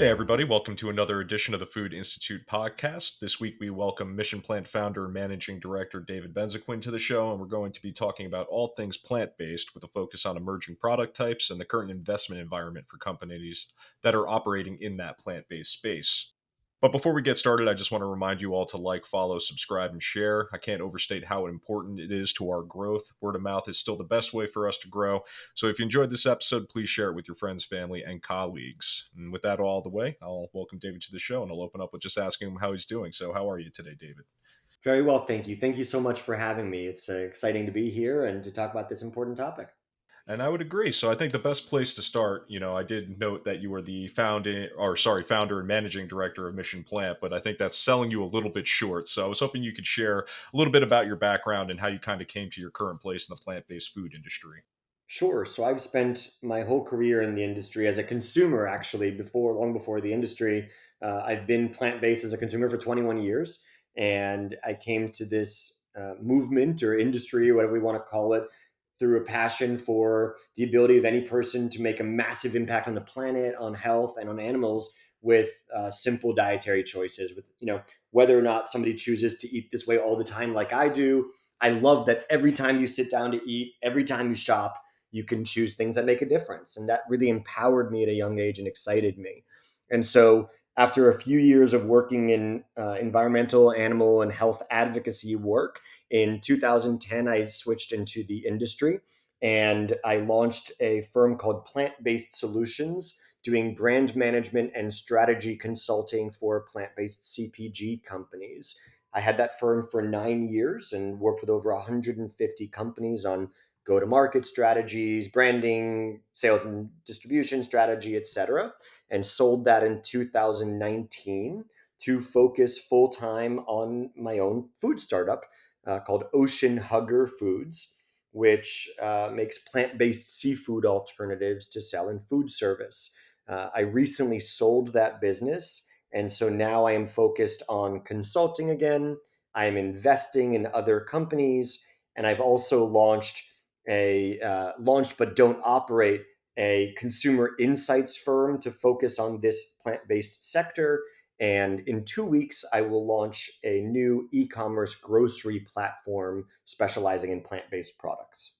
Hey, everybody. Welcome to another edition of the Food Institute podcast. This week, we welcome Mission Plant founder and managing director David Benzaquen to the show, and we're going to be talking about all things plant based with a focus on emerging product types and the current investment environment for companies that are operating in that plant based space. But before we get started, I just want to remind you all to like, follow, subscribe, and share. I can't overstate how important it is to our growth. Word of mouth is still the best way for us to grow. So if you enjoyed this episode, please share it with your friends, family, and colleagues. And with that all the way, I'll welcome David to the show and I'll open up with just asking him how he's doing. So, how are you today, David? Very well, thank you. Thank you so much for having me. It's exciting to be here and to talk about this important topic. And I would agree. So I think the best place to start, I did note that you were the founder and managing director of Mission Plant, but I think that's selling you a little bit short. So I was hoping you could share a little bit about your background and how you kind of came to your current place in the plant-based food industry. Sure. So I've spent my whole career in the industry as a consumer, actually, long before the industry. I've been plant based as a consumer for 21 years. And I came to this movement or industry, or whatever we want to call it, through a passion for the ability of any person to make a massive impact on the planet, on health, and on animals with simple dietary choices. With whether or not somebody chooses to eat this way all the time, like I do, I love that every time you sit down to eat, every time you shop, you can choose things that make a difference. And that really empowered me at a young age and excited me. And so, after a few years of working in environmental, animal, and health advocacy work, in 2010, I switched into the industry and I launched a firm called Plant Based Solutions, doing brand management and strategy consulting for plant based CPG companies. I had that firm for 9 years and worked with over 150 companies on go to market strategies, branding, sales and distribution strategy, etc., and sold that in 2019 to focus full time on my own food startup called Ocean Hugger Foods, which makes plant based seafood alternatives to sell in food service. I recently sold that business. And so now I am focused on consulting again. I am investing in other companies. And I've also launched but don't operate a consumer insights firm to focus on this plant-based sector. And in 2 weeks, I will launch a new e-commerce grocery platform specializing in plant-based products.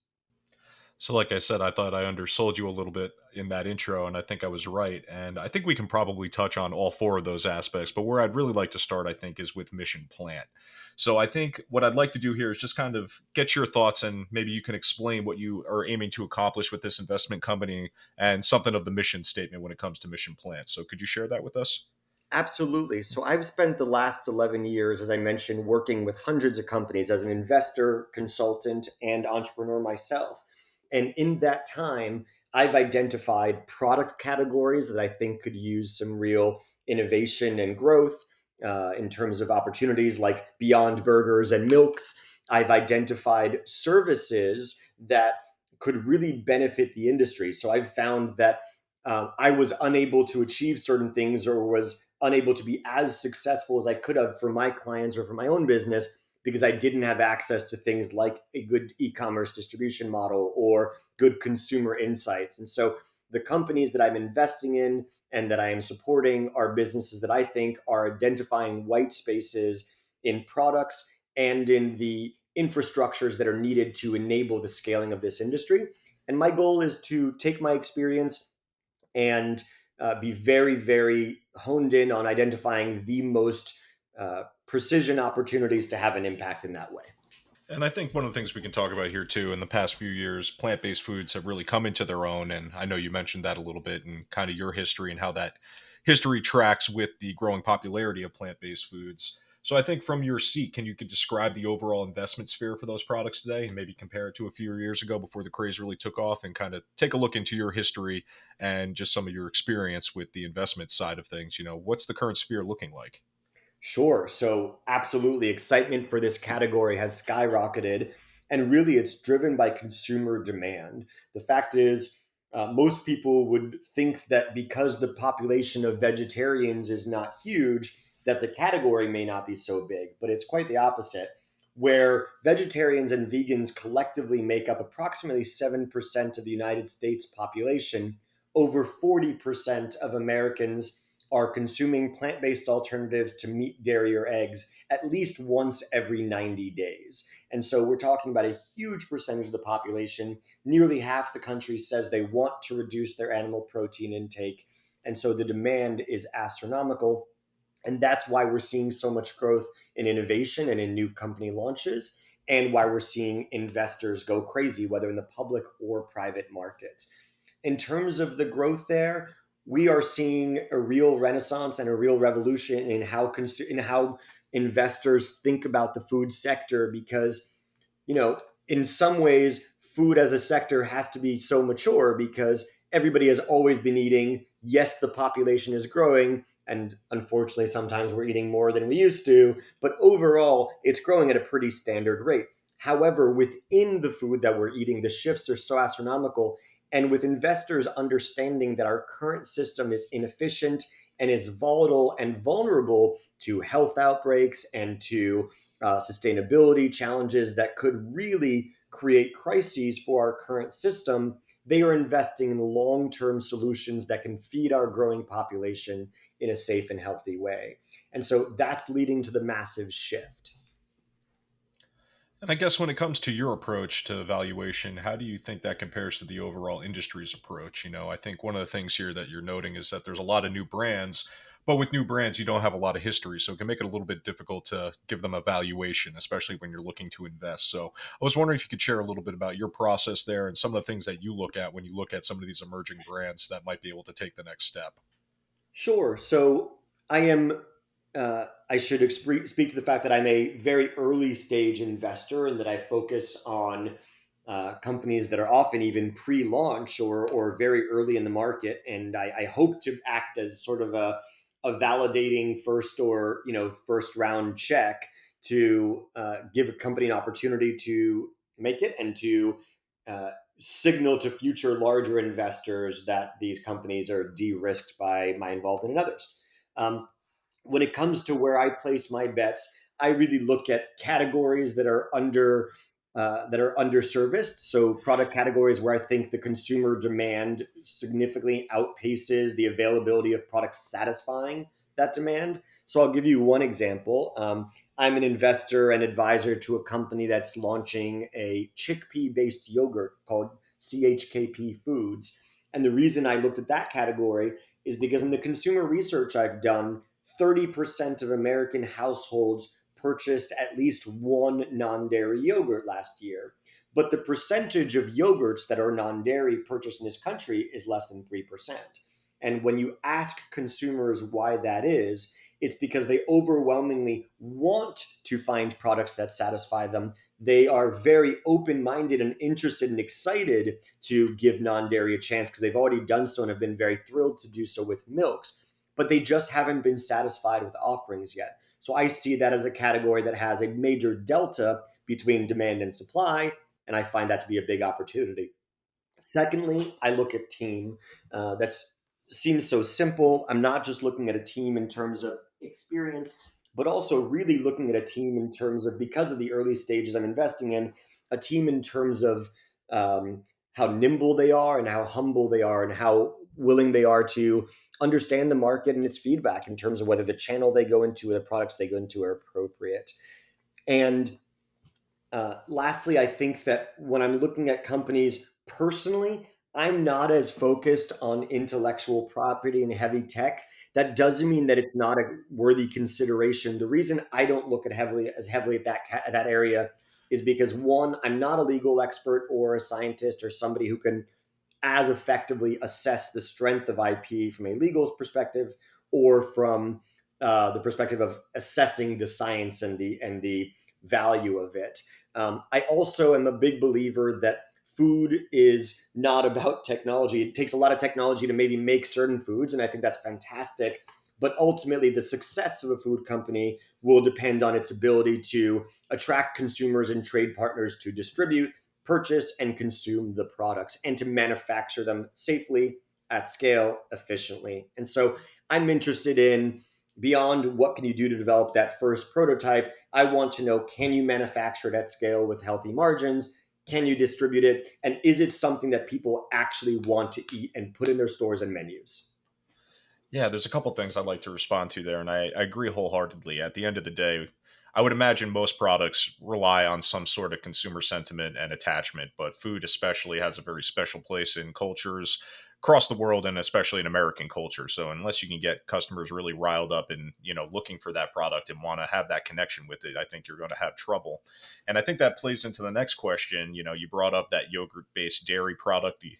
So, like I said, I thought I undersold you a little bit in that intro, and I think I was right. And I think we can probably touch on all four of those aspects. But where I'd really like to start, I think, is with Mission Plant. So, I think what I'd like to do here is just kind of get your thoughts, and maybe you can explain what you are aiming to accomplish with this investment company and something of the mission statement when it comes to Mission Plant. So, could you share that with us? Absolutely. So I've spent the last 11 years, as I mentioned, working with hundreds of companies as an investor, consultant, and entrepreneur myself. And in that time, I've identified product categories that I think could use some real innovation and growth in terms of opportunities like Beyond Burgers and Milks. I've identified services that could really benefit the industry. So I've found that I was unable to achieve certain things or was unable to be as successful as I could have for my clients or for my own business because I didn't have access to things like a good e-commerce distribution model or good consumer insights. And so the companies that I'm investing in and that I am supporting are businesses that I think are identifying white spaces in products and in the infrastructures that are needed to enable the scaling of this industry. And my goal is to take my experience and be very, very honed in on identifying the most precision opportunities to have an impact in that way. And I think one of the things we can talk about here too, in the past few years, plant based foods have really come into their own. And I know you mentioned that a little bit and kind of your history and how that history tracks with the growing popularity of plant based foods. So I think from your seat, can you could describe the overall investment sphere for those products today and maybe compare it to a few years ago before the craze really took off and kind of take a look into your history and just some of your experience with the investment side of things? What's the current sphere looking like? Sure. So, absolutely, excitement for this category has skyrocketed. And really, it's driven by consumer demand. The fact is, most people would think that because the population of vegetarians is not huge, that the category may not be so big. But it's quite the opposite, where vegetarians and vegans collectively make up approximately 7% of the United States population. Over 40% of Americans are consuming plant-based alternatives to meat, dairy, or eggs at least once every 90 days. And so we're talking about a huge percentage of the population. Nearly half the country says they want to reduce their animal protein intake. And so the demand is astronomical. And that's why we're seeing so much growth in innovation and in new company launches, and why we're seeing investors go crazy, whether in the public or private markets. In terms of the growth there, we are seeing a real renaissance and a real revolution in how investors think about the food sector, because in some ways, food as a sector has to be so mature because everybody has always been eating. Yes, the population is growing, and unfortunately, sometimes we're eating more than we used to, but overall, it's growing at a pretty standard rate. However, within the food that we're eating, the shifts are so astronomical. And with investors understanding that our current system is inefficient and is volatile and vulnerable to health outbreaks and to sustainability challenges that could really create crises for our current system, they are investing in long-term solutions that can feed our growing population in a safe and healthy way. And so that's leading to the massive shift. And I guess when it comes to your approach to valuation, how do you think that compares to the overall industry's approach? I think one of the things here that you're noting is that there's a lot of new brands, but with new brands, you don't have a lot of history. So it can make it a little bit difficult to give them a valuation, especially when you're looking to invest. So I was wondering if you could share a little bit about your process there and some of the things that you look at when you look at some of these emerging brands that might be able to take the next step. Sure. So I am. I should speak to the fact that I'm a very early stage investor and that I focus on companies that are often even pre-launch or very early in the market, and I hope to act as sort of a validating first round check to give a company an opportunity to make it and to uh, signal to future larger investors that these companies are de-risked by my involvement in others. Um, when it comes to where I place my bets, I really look at categories that are underserviced. So product categories where I think the consumer demand significantly outpaces the availability of products satisfying that demand. So I'll give you one example. I'm an investor and advisor to a company that's launching a chickpea-based yogurt called CHKP Foods. And the reason I looked at that category is because in the consumer research I've done, 30% of American households purchased at least one non dairy yogurt last year. But the percentage of yogurts that are non dairy purchased in this country is less than 3%. And when you ask consumers why that is, it's because they overwhelmingly want to find products that satisfy them. They are very open minded and interested and excited to give non dairy a chance because they've already done so and have been very thrilled to do so with milks, but they just haven't been satisfied with offerings yet. So I see that as a category that has a major delta between demand and supply, and I find that to be a big opportunity. Secondly, I look at team. That seems so simple. I'm not just looking at a team in terms of experience, but also really looking at a team in terms of, because of the early stages I'm investing in, a team in terms of how nimble they are and how humble they are and how willing they are to understand the market and its feedback in terms of whether the channel they go into or the products they go into are appropriate. And lastly, I think that when I'm looking at companies personally, I'm not as focused on intellectual property and heavy tech. That doesn't mean that it's not a worthy consideration. The reason I don't look at heavily at that area is because, one, I'm not a legal expert or a scientist or somebody who can as effectively assess the strength of IP from a legal perspective or from the perspective of assessing the science and the value of it. I also am a big believer that food is not about technology. It takes a lot of technology to maybe make certain foods, and I think that's fantastic. But ultimately, the success of a food company will depend on its ability to attract consumers and trade partners to distribute, purchase, and consume the products and to manufacture them safely, at scale, efficiently. And so I'm interested in, beyond what can you do to develop that first prototype, I want to know, can you manufacture it at scale with healthy margins? Can you distribute it? And is it something that people actually want to eat and put in their stores and menus? Yeah, there's a couple things I'd like to respond to there, and I agree wholeheartedly. At the end of the day, I would imagine most products rely on some sort of consumer sentiment and attachment, but food especially has a very special place in cultures across the world and especially in American culture. So unless you can get customers really riled up and, looking for that product and want to have that connection with it, I think you're going to have trouble. And I think that plays into the next question. You brought up that yogurt-based dairy product, the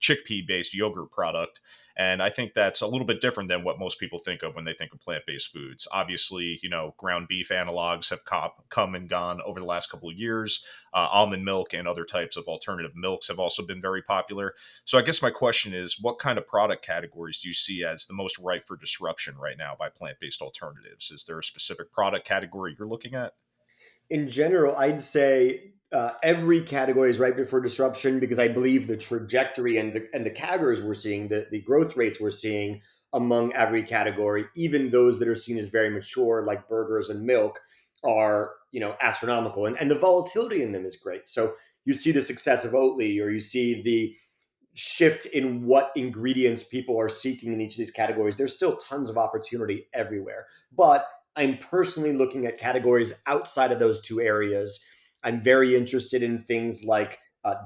chickpea-based yogurt product, and I think that's a little bit different than what most people think of when they think of plant based foods. Obviously, ground beef analogs have come and gone over the last couple of years. Almond milk and other types of alternative milks have also been very popular. So, I guess my question is what kind of product categories do you see as the most ripe for disruption right now by plant based alternatives? Is there a specific product category you're looking at? In general, I'd say every category is ripe for disruption because I believe the trajectory and the categories we're seeing, the growth rates we're seeing among every category, even those that are seen as very mature, like burgers and milk, are astronomical, and the volatility in them is great. So you see the success of Oatly, or you see the shift in what ingredients people are seeking in each of these categories. There's still tons of opportunity everywhere. But I'm personally looking at categories outside of those two areas. I'm very interested in things like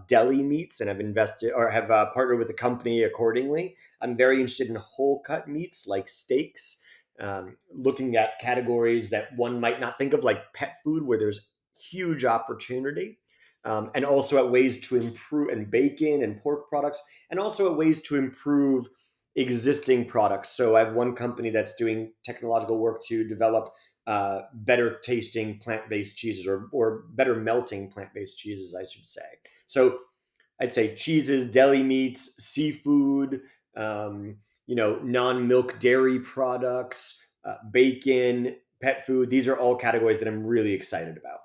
deli meats, and I've invested or have partnered with a company accordingly. I'm very interested in whole cut meats like steaks, looking at categories that one might not think of, like pet food, where there's huge opportunity, and also at ways to improve, and bacon and pork products, and also at ways to improve existing products. So I have one company that's doing technological work to develop better tasting plant-based cheeses, or better melting plant-based cheeses, I should say. So I'd say cheeses, deli meats, seafood, non-milk dairy products, bacon, pet food. These are all categories that I'm really excited about.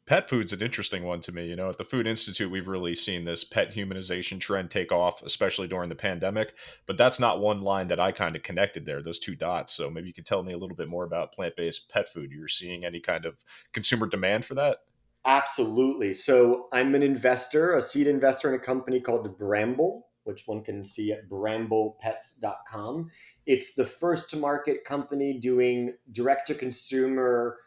Pet food's an interesting one to me. At the Food Institute, we've really seen this pet humanization trend take off, especially during the pandemic. But that's not one line that I kind of connected there, those two dots. So maybe you could tell me a little bit more about plant based pet food. You're seeing any kind of consumer demand for that? Absolutely. So I'm an investor, a seed investor in a company called Bramble, which one can see at bramblepets.com. It's the first to market company doing direct to consumer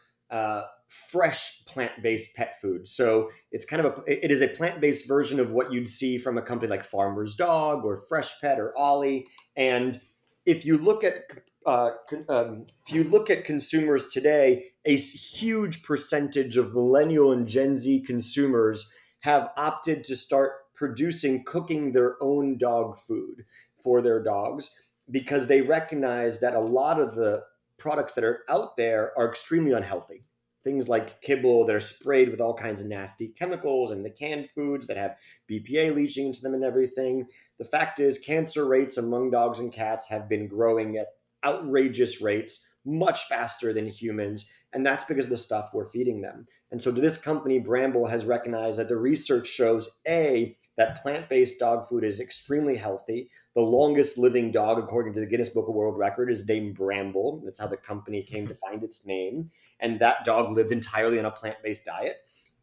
fresh plant-based pet food. So it is a plant-based version of what you'd see from a company like Farmer's Dog or Fresh Pet or Ollie. And if you look at if you look at consumers today, a huge percentage of millennial and Gen Z consumers have opted to start cooking their own dog food for their dogs, because they recognize that a lot of the products that are out there are extremely unhealthy. Things like kibble that are sprayed with all kinds of nasty chemicals, and the canned foods that have BPA leaching into them and everything. The fact is, cancer rates among dogs and cats have been growing at outrageous rates, much faster than humans. And that's because of the stuff we're feeding them. And so this company, Bramble, has recognized that the research shows that plant based dog food is extremely healthy. The longest living dog, according to the Guinness Book of World Record, is named Bramble. That's how the company came to find its name. And that dog lived entirely on a plant based diet.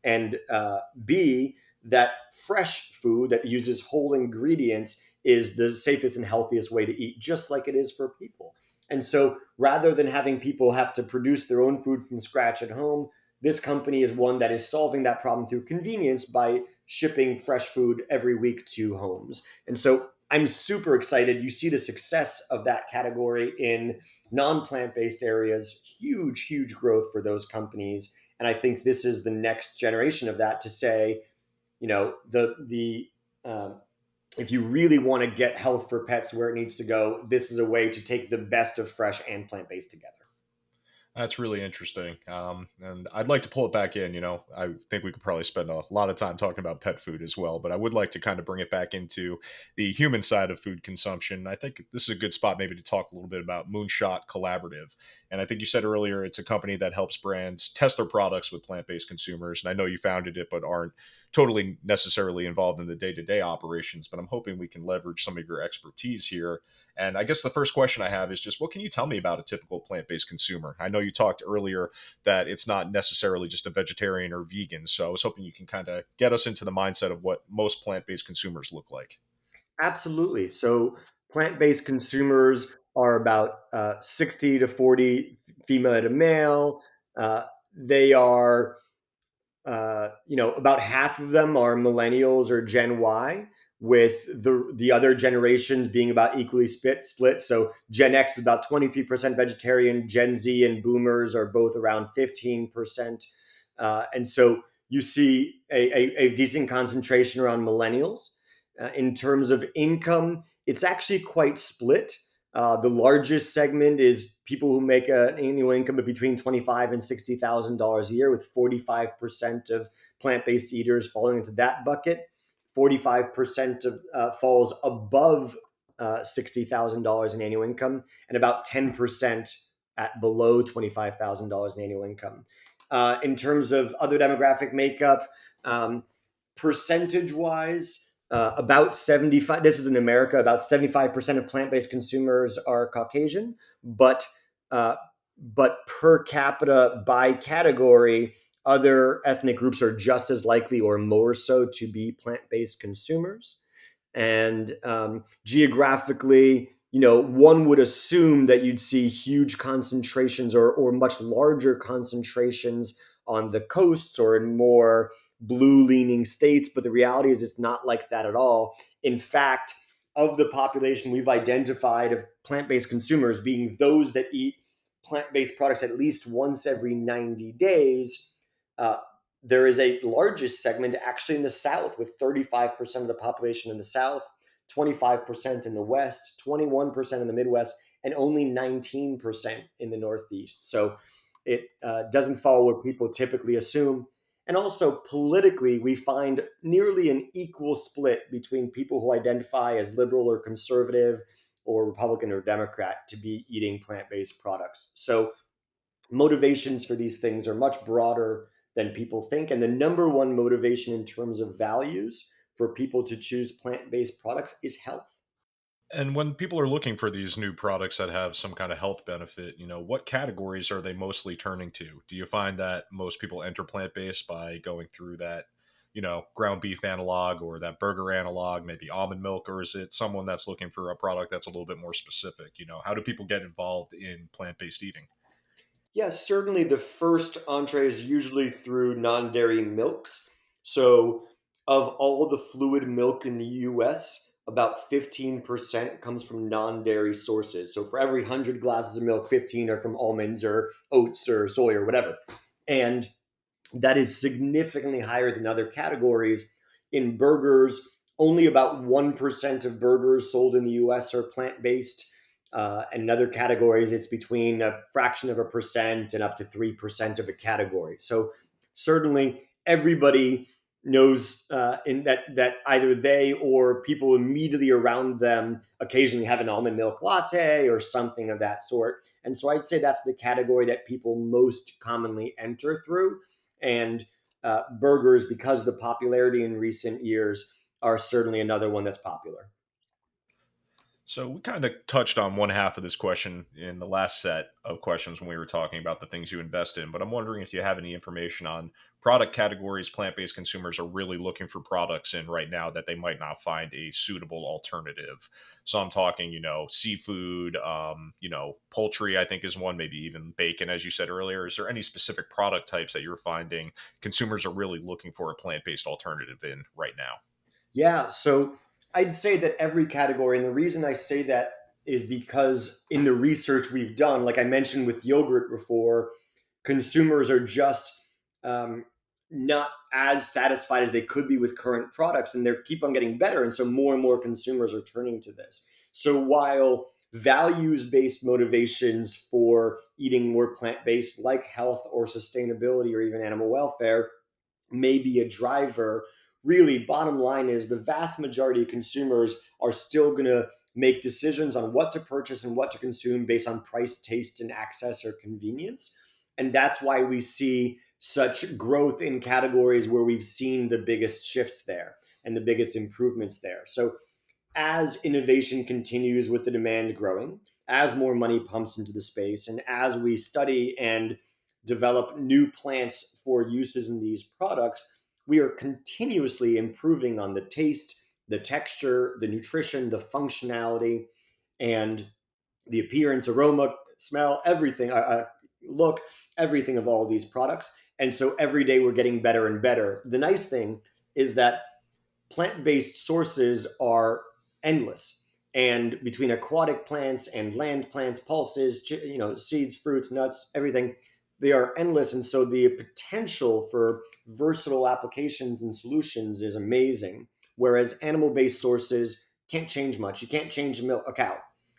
And B, that fresh food that uses whole ingredients is the safest and healthiest way to eat, just like it is for people. And so rather than having people have to produce their own food from scratch at home, this company is one that is solving that problem through convenience by shipping fresh food every week to homes. And so I'm super excited. You see the success of that category in non plant based areas, huge, huge growth for those companies. And I think this is the next generation of that, to say, the if you really want to get health for pets where it needs to go, this is a way to take the best of fresh and plant based together. That's really interesting. And I'd like to pull it back in. I think we could probably spend a lot of time talking about pet food as well, but I would like to kind of bring it back into the human side of food consumption. I think this is a good spot maybe to talk a little bit about Moonshot Collaborative. And I think you said earlier it's a company that helps brands test their products with plant based consumers. And I know you founded it, but aren't totally necessarily involved in the day to day operations. But I'm hoping we can leverage some of your expertise here. And I guess the first question I have is just what can you tell me about a typical plant based consumer? I know you talked earlier that it's not necessarily just a vegetarian or vegan. So I was hoping you can kind of get us into the mindset of what most plant based consumers look like. Absolutely. So plant based consumers are about 60 to 40 female to male. They are about half of them are millennials or Gen Y, with the other generations being about equally split. So Gen X is about 23% vegetarian. Gen Z and Boomers are both around 15%, and so you see a decent concentration around millennials. In terms of income, it's actually quite split. The largest segment is people who make an annual income of between $25,000 and $60,000 a year, with 45% of plant-based eaters falling into that bucket. 45% of falls above $60,000 in annual income, and about 10% at below $25,000 in annual income. In terms of other demographic makeup, percentage wise, about 75, this is in America, about 75% of plant-based consumers are Caucasian, but uh, per capita by category, other ethnic groups are just as likely or more so to be plant-based consumers. And geographically, one would assume that you'd see huge concentrations, or much larger concentrations on the coasts or in more blue leaning states. But the reality is, it's not like that at all. In fact, of the population we've identified of plant based consumers being those that eat plant based products at least once every 90 days, uh, there is a largest segment actually in the South, with 35% of the population in the South, 25% in the West, 21% in the Midwest, and only 19% in the Northeast. So it doesn't follow what people typically assume. And also politically, we find nearly an equal split between people who identify as liberal or conservative or Republican or Democrat to be eating plant based products. So motivations for these things are much broader than people think. And the number one motivation in terms of values for people to choose plant based products is health. And when people are looking for these new products that have some kind of health benefit, what categories are they mostly turning to? Do you find that most people enter plant based by going through that, ground beef analog or that burger analog, maybe almond milk, or is it someone that's looking for a product that's a little bit more specific? How do people get involved in plant based eating? Yes, certainly the first entree is usually through non dairy milks. So, of all the fluid milk in the US, about 15% comes from non dairy sources. So, for every 100 glasses of milk, 15 are from almonds or oats or soy or whatever. And that is significantly higher than other categories. In burgers, only about 1% of burgers sold in the US are plant based. And in other categories, it's between a fraction of a percent and up to 3% of a category. So, certainly, everybody knows in that either they or people immediately around them occasionally have an almond milk latte or something of that sort. And so I'd say that's the category that people most commonly enter through. And burgers, because of the popularity in recent years, are certainly another one that's popular. So we kind of touched on one half of this question in the last set of questions when we were talking about the things you invest in, but I'm wondering if you have any information on product categories plant-based consumers are really looking for products in right now that they might not find a suitable alternative. So I'm talking, seafood, poultry, I think is one, maybe even bacon, as you said earlier. Is there any specific product types that you're finding consumers are really looking for a plant-based alternative in right now? Yeah, so I'd say that every category, and the reason I say that is because in the research we've done, like I mentioned with yogurt before, consumers are just um, not as satisfied as they could be with current products, and they keep on getting better. And so more and more consumers are turning to this. So while values based motivations for eating more plant based, like health or sustainability or even animal welfare, may be a driver, really, bottom line is the vast majority of consumers are still going to make decisions on what to purchase and what to consume based on price, taste, and access or convenience. And that's why we see such growth in categories where we've seen the biggest shifts there and the biggest improvements there. So as innovation continues with the demand growing, as more money pumps into the space, and as we study and develop new plants for uses in these products, we are continuously improving on the taste, the texture, the nutrition, the functionality. And the appearance, aroma, smell, everything, look, everything of all these products. And so every day we're getting better and better. The nice thing is that plant-based sources are endless, and between aquatic plants and land plants, pulses, seeds, fruits, nuts, everything, they are endless. And so the potential for versatile applications and solutions is amazing, whereas animal-based sources can't change much. You can't change a cow,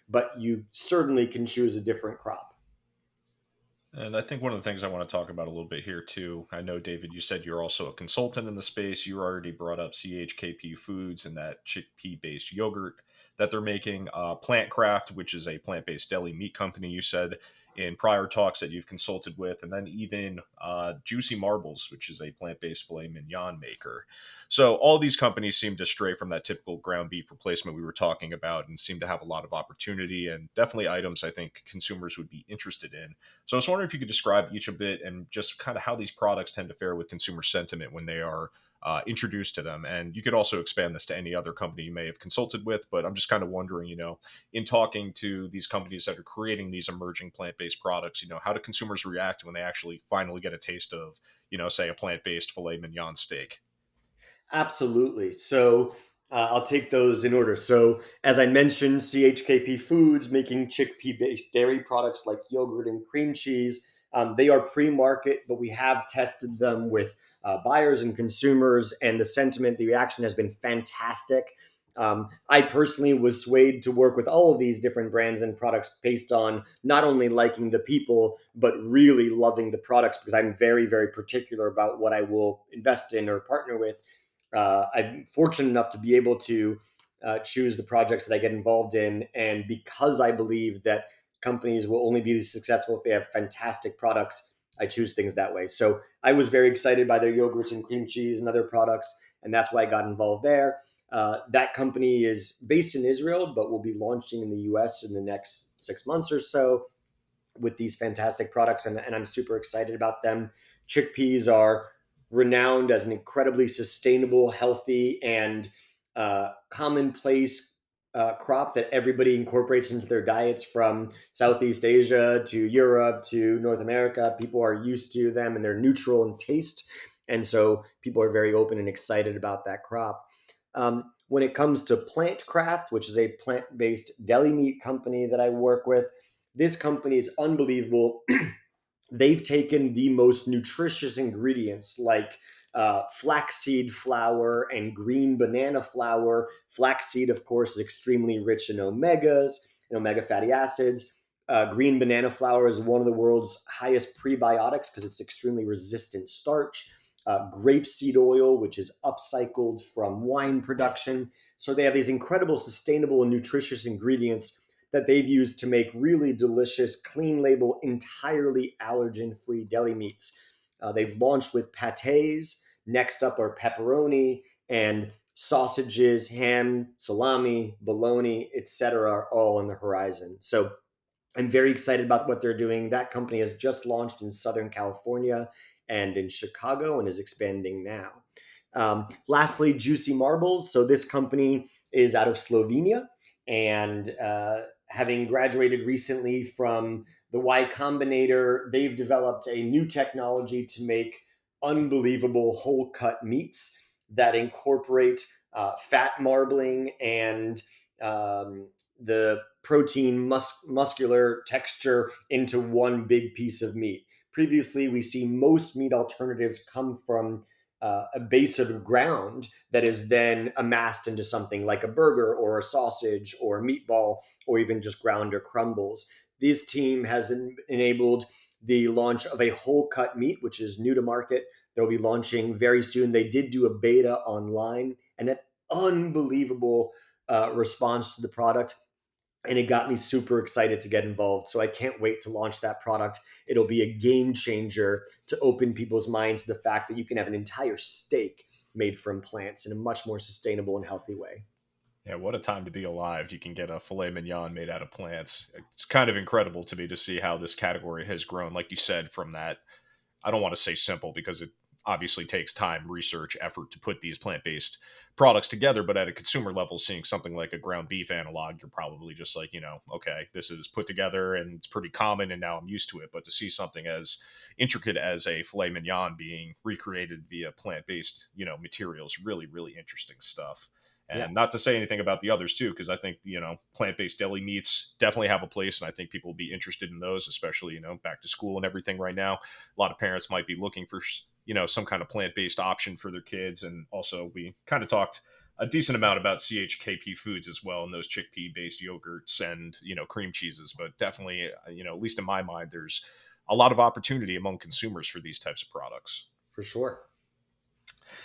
but you certainly can choose a different crop. And I think one of the things I want to talk about a little bit here too. I know, David, you said you're also a consultant in the space. You already brought up CHKP Foods and that chickpea-based yogurt that they're making. Plantcraft, which is a plant-based deli meat company. You said in prior talks that you've consulted with, and then even Juicy Marbles, which is a plant-based filet mignon maker. So all these companies seem to stray from that typical ground beef replacement we were talking about, and seem to have a lot of opportunity and definitely items I think consumers would be interested in. So I was wondering if you could describe each a bit and just kind of how these products tend to fare with consumer sentiment when they are introduced to them. And you could also expand this to any other company you may have consulted with. But I'm just kind of wondering, in talking to these companies that are creating these emerging plant-based products, how do consumers react when they actually finally get a taste of, say a plant-based filet mignon steak? Absolutely. So I'll take those in order. So, as I mentioned, CHKP Foods making chickpea based dairy products like yogurt and cream cheese. They are pre market, but we have tested them with buyers and consumers, and the sentiment, the reaction has been fantastic. I personally was swayed to work with all of these different brands and products based on not only liking the people, but really loving the products, because I'm very, very particular about what I will invest in or partner with. I'm fortunate enough to be able to choose the projects that I get involved in. And because I believe that companies will only be successful if they have fantastic products, I choose things that way. So I was very excited by their yogurts and cream cheese and other products, and that's why I got involved there. That company is based in Israel, but will be launching in the US in the next 6 months or so with these fantastic products, and I'm super excited about them. Chickpeas are renowned as an incredibly sustainable, healthy, and commonplace crop that everybody incorporates into their diets from Southeast Asia to Europe to North America. People are used to them and they're neutral in taste. And so people are very open and excited about that crop. When it comes to PlantCraft, which is a plant based deli meat company that I work with, this company is unbelievable. They've taken the most nutritious ingredients like flaxseed flour and green banana flour. Flaxseed, of course, is extremely rich in omegas and omega fatty acids. Green banana flour is one of the world's highest prebiotics because it's extremely resistant starch. Grapeseed oil, which is upcycled from wine production. So they have these incredible, sustainable, and nutritious ingredients that they've used to make really delicious, clean label, entirely allergen free deli meats. They've launched with pates. Next up are pepperoni and sausages, ham, salami, bologna, etc., are all on the horizon. So I'm very excited about what they're doing. That company has just launched in Southern California and in Chicago and is expanding now. Lastly, Juicy Marbles. So this company is out of Slovenia, and having graduated recently from the Y Combinator, they've developed a new technology to make unbelievable whole cut meats that incorporate fat marbling and the protein muscular texture into one big piece of meat. Previously, we see most meat alternatives come from a base of ground that is then amassed into something like a burger or a sausage or a meatball or even just ground or crumbles. This team has enabled the launch of a whole cut meat, which is new to market. They'll be launching very soon. They did do a beta online and an unbelievable response to the product, and it got me super excited to get involved. So I can't wait to launch that product. It'll be a game changer to open people's minds to the fact that you can have an entire steak made from plants in a much more sustainable and healthy way. Yeah, what a time to be alive. You can get a filet mignon made out of plants. It's kind of incredible to me to see how this category has grown, like you said, from that. I don't want to say simple because it obviously takes time, research, effort to put these plant-based products together. But at a consumer level, seeing something like a ground beef analog, you're probably just like, okay, this is put together and it's pretty common and now I'm used to it. But to see something as intricate as a filet mignon being recreated via plant-based, materials, really, really interesting stuff. Yeah. And not to say anything about the others too, because I think plant-based deli meats definitely have a place, and I think people will be interested in those, especially back to school and everything right now. A lot of parents might be looking for some kind of plant-based option for their kids, and also we kind of talked a decent amount about CHKP foods as well, and those chickpea-based yogurts and cream cheeses. But definitely, at least in my mind, there's a lot of opportunity among consumers for these types of products. For sure.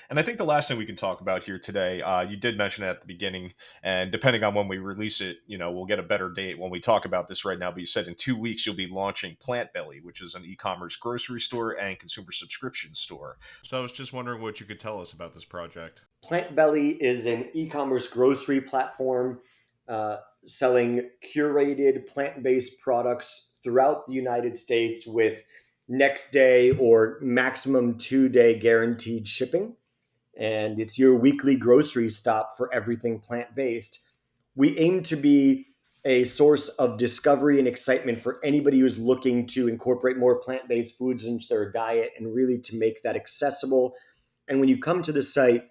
And I think the last thing we can talk about here today, you did mention it at the beginning, and depending on when we release it, we'll get a better date when we talk about this right now. But you said in 2 weeks you'll be launching PlantBelly, which is an e-commerce grocery store and consumer subscription store. So I was just wondering what you could tell us about this project. PlantBelly is an e-commerce grocery platform selling curated plant-based products throughout the United States with next day or maximum 2-day guaranteed shipping. And it's your weekly grocery stop for everything plant-based. We aim to be a source of discovery and excitement for anybody who's looking to incorporate more plant-based foods into their diet and really to make that accessible. And when you come to the site,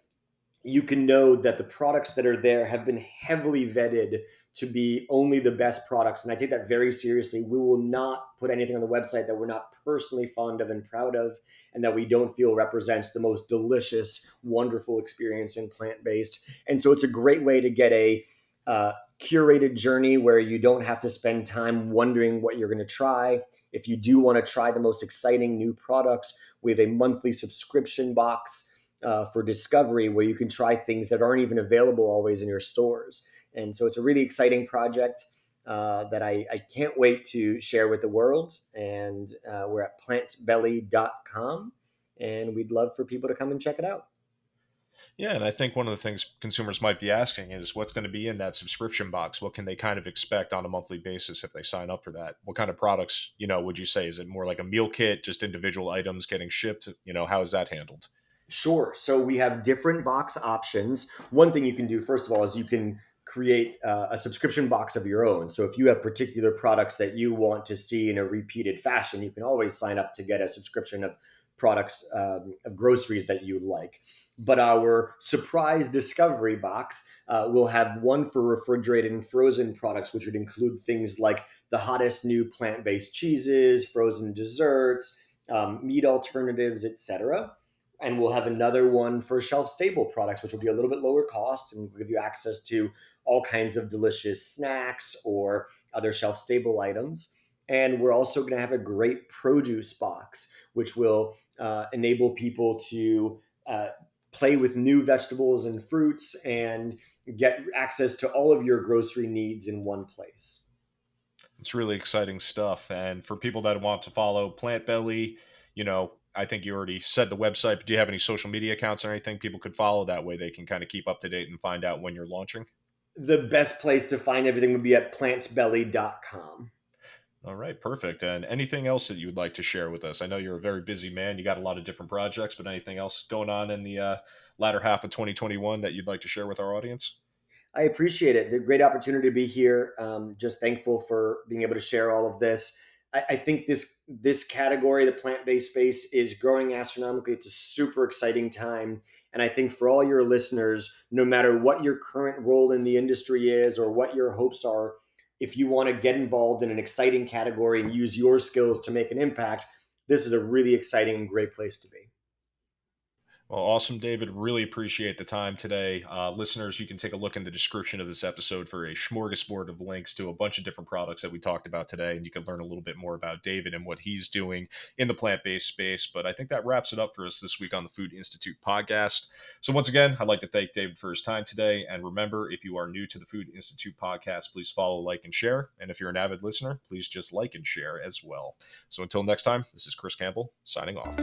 you can know that the products that are there have been heavily vetted to be only the best products. And I take that very seriously. We will not put anything on the website that we're not personally fond of and proud of, and that we don't feel represents the most delicious, wonderful experience in plant-based. And so it's a great way to get a curated journey where you don't have to spend time wondering what you're going to try. If you do want to try the most exciting new products, we have a monthly subscription box for discovery where you can try things that aren't even available always in your stores. And so it's a really exciting project that I can't wait to share with the world. And we're at plantbelly.com, and we'd love for people to come and check it out. Yeah, and I think one of the things consumers might be asking is what's going to be in that subscription box? What can they kind of expect on a monthly basis if they sign up for that? What kind of products, would you say? Is it more like a meal kit, just individual items getting shipped? How is that handled? Sure. So we have different box options. One thing you can do, first of all, is you can create a subscription box of your own. So if you have particular products that you want to see in a repeated fashion, you can always sign up to get a subscription of products of groceries that you like. But our surprise discovery box will have one for refrigerated and frozen products, which would include things like the hottest new plant-based cheeses, frozen desserts, meat alternatives, etc. And we'll have another one for shelf stable products, which will be a little bit lower cost and will give you access to all kinds of delicious snacks or other shelf stable items. And we're also going to have a great produce box, which will enable people to play with new vegetables and fruits and get access to all of your grocery needs in one place. It's really exciting stuff. And for people that want to follow PlantBelly, I think you already said the website, but do you have any social media accounts or anything people could follow? That way they can kind of keep up to date and find out when you're launching. The best place to find everything would be at plantbelly.com. All right, perfect. And anything else that you would like to share with us? I know you're a very busy man. You got a lot of different projects, but anything else going on in the latter half of 2021 that you'd like to share with our audience? I appreciate it. The great opportunity to be here. Just thankful for being able to share all of this. I think this category, the plant-based space, is growing astronomically. It's a super exciting time. And I think for all your listeners, no matter what your current role in the industry is or what your hopes are, if you want to get involved in an exciting category and use your skills to make an impact, this is a really exciting and great place to be. Well, awesome, David. Really appreciate the time today. Listeners, you can take a look in the description of this episode for a smorgasbord of links to a bunch of different products that we talked about today, and you can learn a little bit more about David and what he's doing in the plant-based space. But I think that wraps it up for us this week on the Food Institute podcast. So once again, I'd like to thank David for his time today. And remember, if you are new to the Food Institute podcast, please follow, like, and share. And if you're an avid listener, please just like and share as well. So until next time, this is Chris Campbell signing off.